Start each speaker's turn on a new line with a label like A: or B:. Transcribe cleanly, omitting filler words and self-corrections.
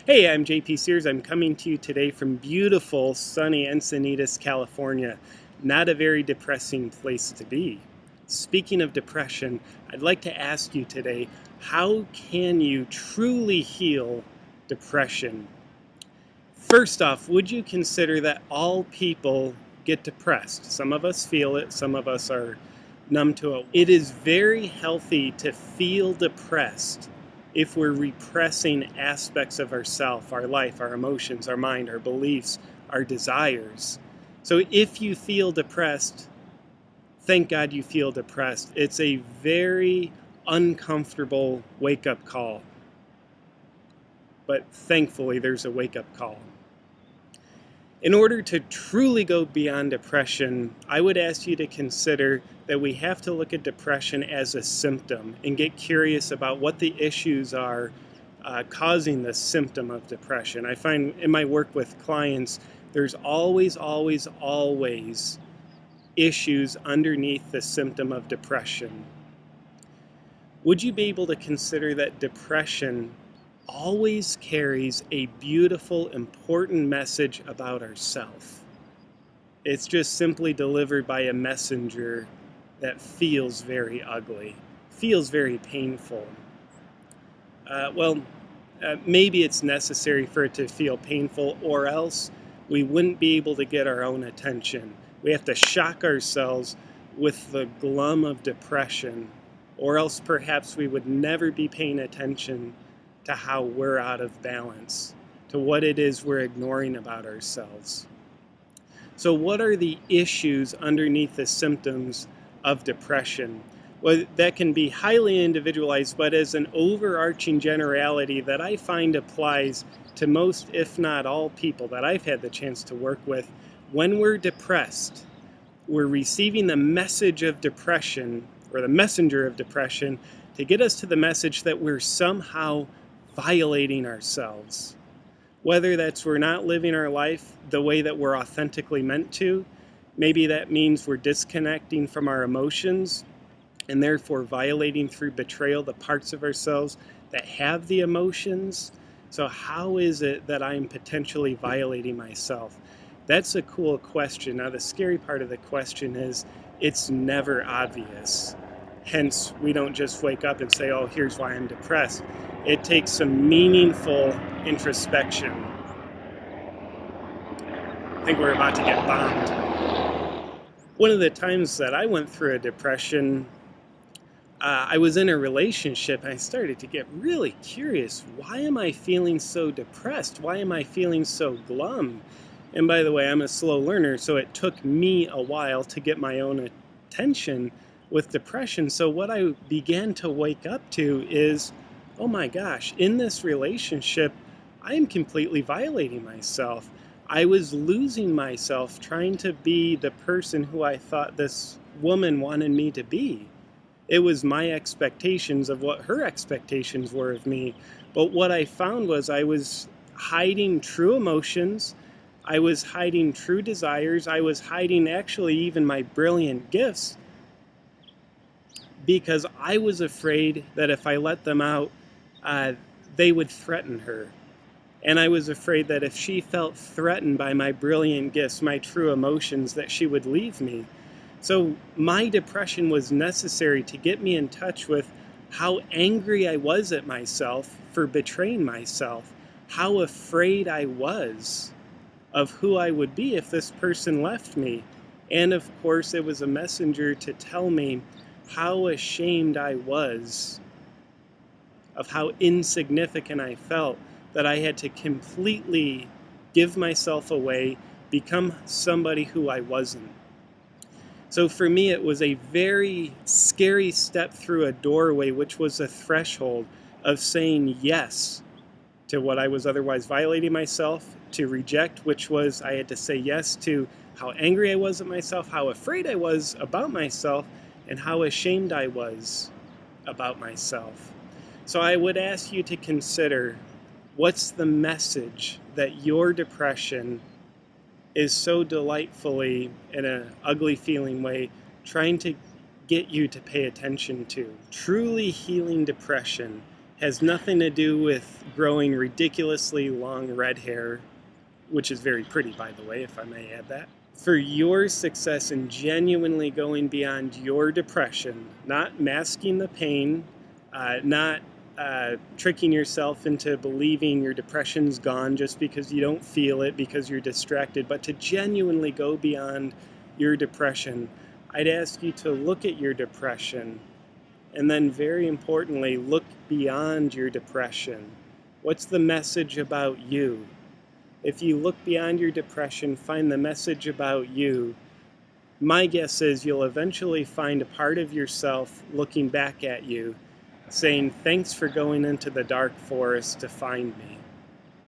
A: Hey, I'm JP Sears. I'm coming to you today from beautiful, sunny Encinitas, California. Not a very depressing place to be. Speaking of depression, I'd like to ask you today, how can you truly heal depression? First off, would you consider that all people get depressed? Some of us feel it, some of us are numb to it. It is very healthy to feel depressed if we're repressing aspects of ourself, our life, our emotions, our mind, our beliefs, our desires. So if you feel depressed, thank God you feel depressed. It's a very uncomfortable wake-up call. But thankfully, there's a wake-up call. In order to truly go beyond depression, I would ask you to consider that we have to look at depression as a symptom and get curious about what the issues are causing the symptom of depression. I find in my work with clients, there's always issues underneath the symptom of depression. Would you be able to consider that depression always carries a beautiful, important message about ourselves? It's just simply delivered by a messenger that feels very ugly, feels very painful. Maybe it's necessary for it to feel painful, or else we wouldn't be able to get our own attention. We have to shock ourselves with the glum of depression, or else perhaps we would never be paying attention to how we're out of balance, to what it is we're ignoring about ourselves. So what are the issues underneath the symptoms of depression? Well, that can be highly individualized, but as an overarching generality that I find applies to most, if not all, people that I've had the chance to work with, when we're depressed, we're receiving the message of depression, or the messenger of depression, to get us to the message that we're somehow violating ourselves. Whether that's we're not living our life the way that we're authentically meant to, maybe that means we're disconnecting from our emotions and therefore violating through betrayal the parts of ourselves that have the emotions. So how is it that I'm potentially violating myself? That's a cool question. Now the scary part of the question is it's never obvious. Hence, we don't just wake up and say, oh, here's why I'm depressed. It takes some meaningful introspection. I think we're about to get bombed. One of the times that I went through a depression, I was in a relationship and I started to get really curious. Why am I feeling so depressed? Why am I feeling so glum? And by the way, I'm a slow learner, so it took me a while to get my own attention with depression. So what I began to wake up to is, oh my gosh, in this relationship, I am completely violating myself. I was losing myself trying to be the person who I thought this woman wanted me to be. It was my expectations of what her expectations were of me. But what I found was I was hiding true emotions. I was hiding true desires. I was hiding actually even my brilliant gifts, because I was afraid that if I let them out, they would threaten her. And I was afraid that if she felt threatened by my brilliant gifts, my true emotions, that she would leave me. So my depression was necessary to get me in touch with how angry I was at myself for betraying myself, how afraid I was of who I would be if this person left me. And of course, it was a messenger to tell me how ashamed I was of how insignificant I felt, that I had to completely give myself away, become somebody who I wasn't. So for me, it was a very scary step through a doorway, which was a threshold of saying yes to what I was otherwise violating myself, to reject, which was I had to say yes to how angry I was at myself, how afraid I was about myself, and how ashamed I was about myself. So I would ask you to consider, what's the message that your depression is so delightfully, in an ugly feeling way, trying to get you to pay attention to? Truly healing depression Has nothing to do with growing ridiculously long red hair, which is very pretty, by the way, if I may add that. For your success in genuinely going beyond your depression, not masking the pain, not tricking yourself into believing your depression's gone just because you don't feel it because you're distracted, but to genuinely go beyond your depression, I'd ask you to look at your depression and then, very importantly, look beyond your depression. What's the message about you? If you look beyond your depression, find the message about you, my guess is you'll eventually find a part of yourself looking back at you saying, thanks for going into the dark forest to find me.